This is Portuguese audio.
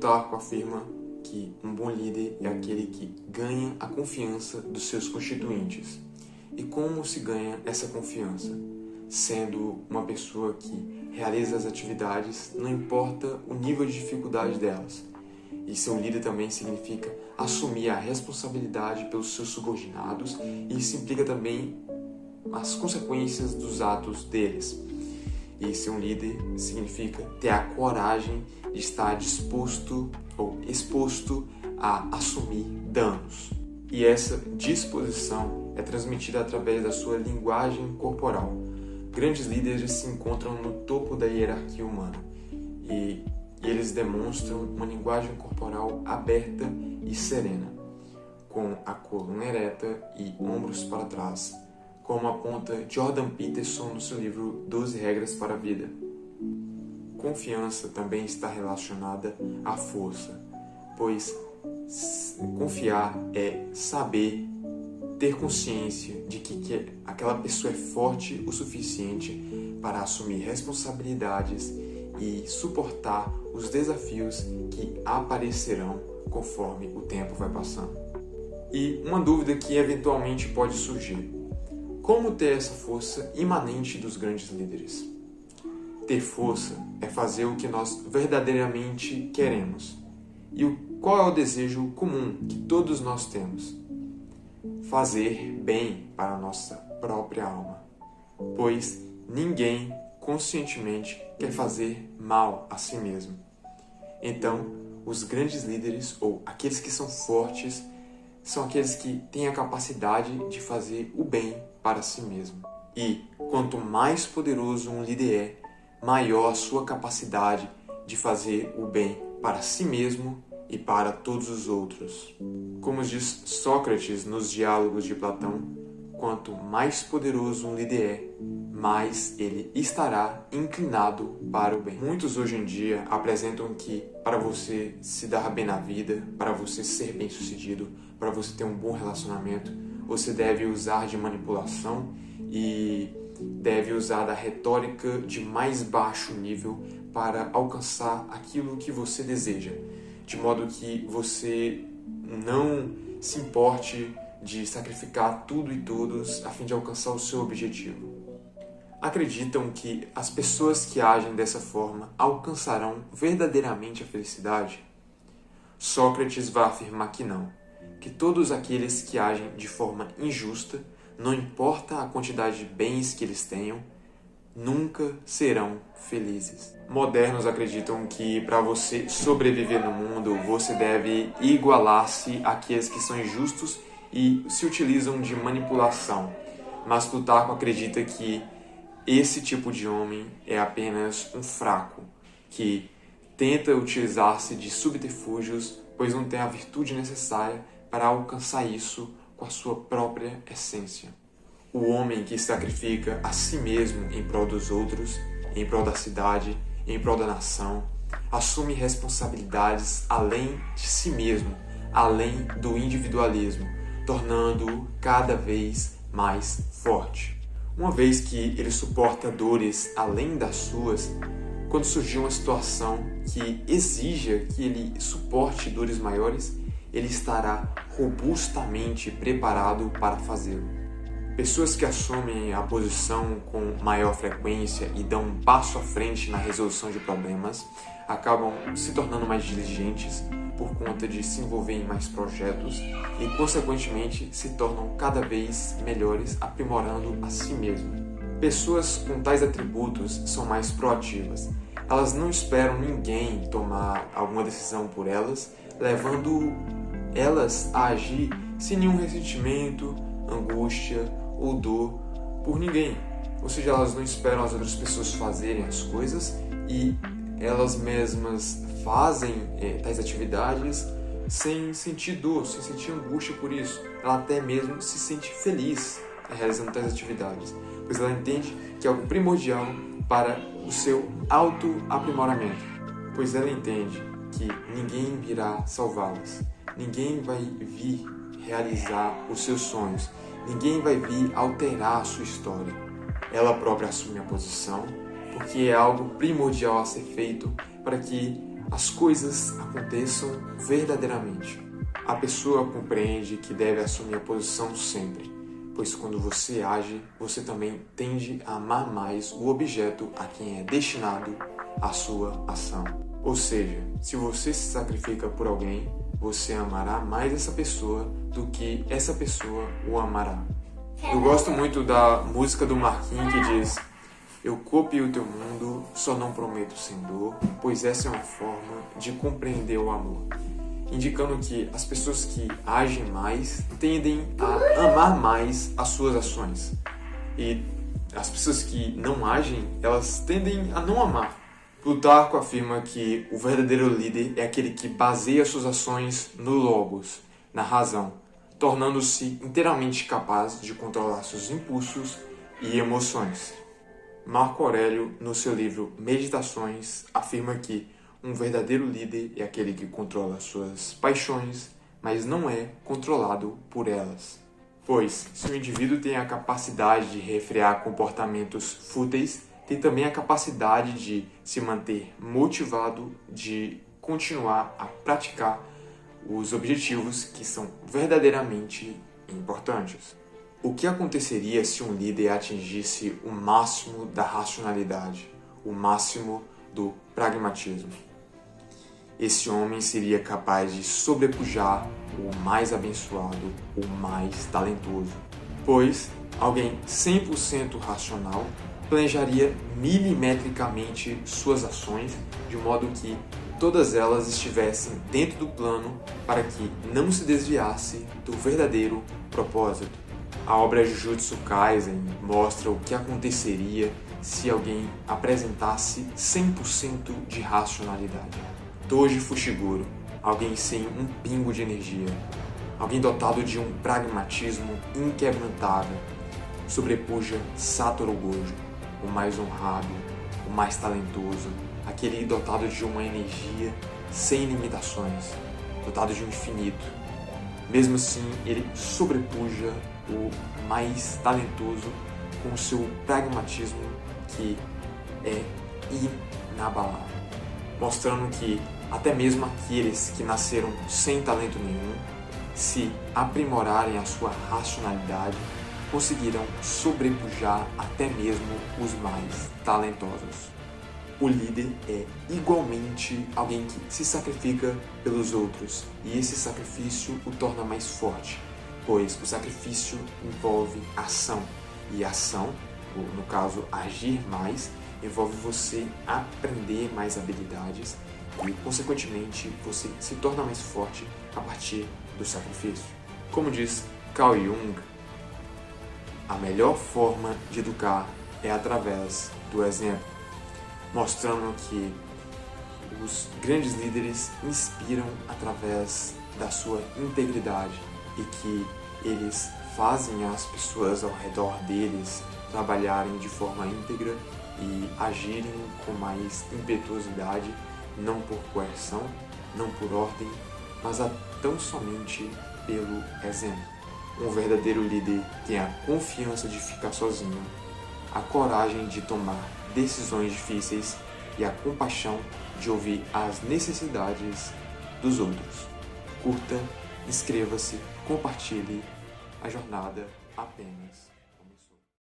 Plutarco afirma que um bom líder é aquele que ganha a confiança dos seus constituintes. E como se ganha essa confiança? Sendo uma pessoa que realiza as atividades, não importa o nível de dificuldade delas. E ser um líder também significa assumir a responsabilidade pelos seus subordinados, e isso implica também as consequências dos atos deles. E ser um líder significa ter a coragem de estar disposto ou exposto a assumir danos. E essa disposição é transmitida através da sua linguagem corporal. Grandes líderes se encontram no topo da hierarquia humana e eles demonstram uma linguagem corporal aberta e serena, com a coluna ereta e ombros para trás, como aponta Jordan Peterson no seu livro 12 Regras para a Vida. Confiança também está relacionada à força, pois confiar é saber, ter consciência de que aquela pessoa é forte o suficiente para assumir responsabilidades e suportar os desafios que aparecerão conforme o tempo vai passando. E uma dúvida que eventualmente pode surgir: como ter essa força imanente dos grandes líderes? Ter força é fazer o que nós verdadeiramente queremos. E qual é o desejo comum que todos nós temos? Fazer bem para a nossa própria alma. Pois ninguém conscientemente quer fazer mal a si mesmo. Então, os grandes líderes, ou aqueles que são fortes, são aqueles que têm a capacidade de fazer o bem para si mesmo. E quanto mais poderoso um líder é, maior a sua capacidade de fazer o bem para si mesmo e para todos os outros. Como diz Sócrates nos Diálogos de Platão, quanto mais poderoso um líder é, mais ele estará inclinado para o bem. Muitos hoje em dia apresentam que para você se dar bem na vida, para você ser bem-sucedido, para você ter um bom relacionamento, você deve usar de manipulação e deve usar da retórica de mais baixo nível para alcançar aquilo que você deseja, de modo que você não se importe de sacrificar tudo e todos a fim de alcançar o seu objetivo. Acreditam que as pessoas que agem dessa forma alcançarão verdadeiramente a felicidade? Sócrates vai afirmar que não, que todos aqueles que agem de forma injusta, não importa a quantidade de bens que eles tenham, nunca serão felizes. Modernos acreditam que para você sobreviver no mundo, você deve igualar-se àqueles que são injustos e se utilizam de manipulação. Mas Plutarco acredita que esse tipo de homem é apenas um fraco, que tenta utilizar-se de subterfúgios, pois não tem a virtude necessária para alcançar isso com a sua própria essência. O homem que sacrifica a si mesmo em prol dos outros, em prol da cidade, em prol da nação, assume responsabilidades além de si mesmo, além do individualismo, tornando-o cada vez mais forte. Uma vez que ele suporta dores além das suas, quando surgir uma situação que exija que ele suporte dores maiores, ele estará robustamente preparado para fazê-lo. Pessoas que assumem a posição com maior frequência e dão um passo à frente na resolução de problemas acabam se tornando mais diligentes por conta de se envolver em mais projetos e, consequentemente, se tornam cada vez melhores, aprimorando a si mesmo. Pessoas com tais atributos são mais proativas. Elas não esperam ninguém tomar alguma decisão por elas, levando elas a agir sem nenhum ressentimento, angústia ou dor por ninguém. Ou seja, elas não esperam as outras pessoas fazerem as coisas e elas mesmas fazem tais atividades sem sentir dor, sem sentir angústia por isso. Ela até mesmo se sente feliz realizando tais atividades, pois ela entende que é algo primordial para o seu autoaprimoramento, pois ela entende que ninguém virá salvá-las, ninguém vai vir realizar os seus sonhos, ninguém vai vir alterar a sua história. Ela própria assume a posição, porque é algo primordial a ser feito para que as coisas aconteçam verdadeiramente. A pessoa compreende que deve assumir a posição sempre, pois quando você age, você também tende a amar mais o objeto a quem é destinado a sua ação. Ou seja, se você se sacrifica por alguém, você amará mais essa pessoa do que essa pessoa o amará. Eu gosto muito da música do Marquinhos que diz: eu copio o teu mundo, só não prometo sem dor, pois essa é uma forma de compreender o amor. Indicando que as pessoas que agem mais tendem a amar mais as suas ações. E as pessoas que não agem, elas tendem a não amar. Plutarco afirma que o verdadeiro líder é aquele que baseia suas ações no logos, na razão, tornando-se inteiramente capaz de controlar seus impulsos e emoções. Marco Aurélio, no seu livro Meditações, afirma que um verdadeiro líder é aquele que controla suas paixões, mas não é controlado por elas. Pois, se o indivíduo tem a capacidade de refrear comportamentos fúteis, tem também a capacidade de se manter motivado, de continuar a praticar os objetivos que são verdadeiramente importantes. O que aconteceria se um líder atingisse o máximo da racionalidade, o máximo do pragmatismo? Esse homem seria capaz de sobrepujar o mais abençoado, o mais talentoso, pois alguém 100% racional planejaria milimetricamente suas ações de modo que todas elas estivessem dentro do plano para que não se desviasse do verdadeiro propósito. A obra Jujutsu Kaisen mostra o que aconteceria se alguém apresentasse 100% de racionalidade. Toji Fushiguro, alguém sem um pingo de energia, alguém dotado de um pragmatismo inquebrantável, sobrepuja Satoru Gojo, o mais honrado, o mais talentoso, aquele dotado de uma energia sem limitações, dotado de um infinito. Mesmo assim, ele sobrepuja o mais talentoso com o seu pragmatismo que é inabalável, mostrando que até mesmo aqueles que nasceram sem talento nenhum, se aprimorarem a sua racionalidade, conseguirão sobrepujar até mesmo os mais talentosos. O líder é igualmente alguém que se sacrifica pelos outros, e esse sacrifício o torna mais forte, pois o sacrifício envolve ação, e ação, no caso agir mais, envolve você aprender mais habilidades e, consequentemente, você se torna mais forte a partir do sacrifício. Como diz Carl Jung, a melhor forma de educar é através do exemplo, mostrando que os grandes líderes inspiram através da sua integridade e que eles fazem as pessoas ao redor deles trabalharem de forma íntegra e agirem com mais impetuosidade, não por coerção, não por ordem, mas tão somente pelo exemplo. Um verdadeiro líder tem a confiança de ficar sozinho, a coragem de tomar decisões difíceis e a compaixão de ouvir as necessidades dos outros. Curta, inscreva-se, compartilhe. A jornada apenas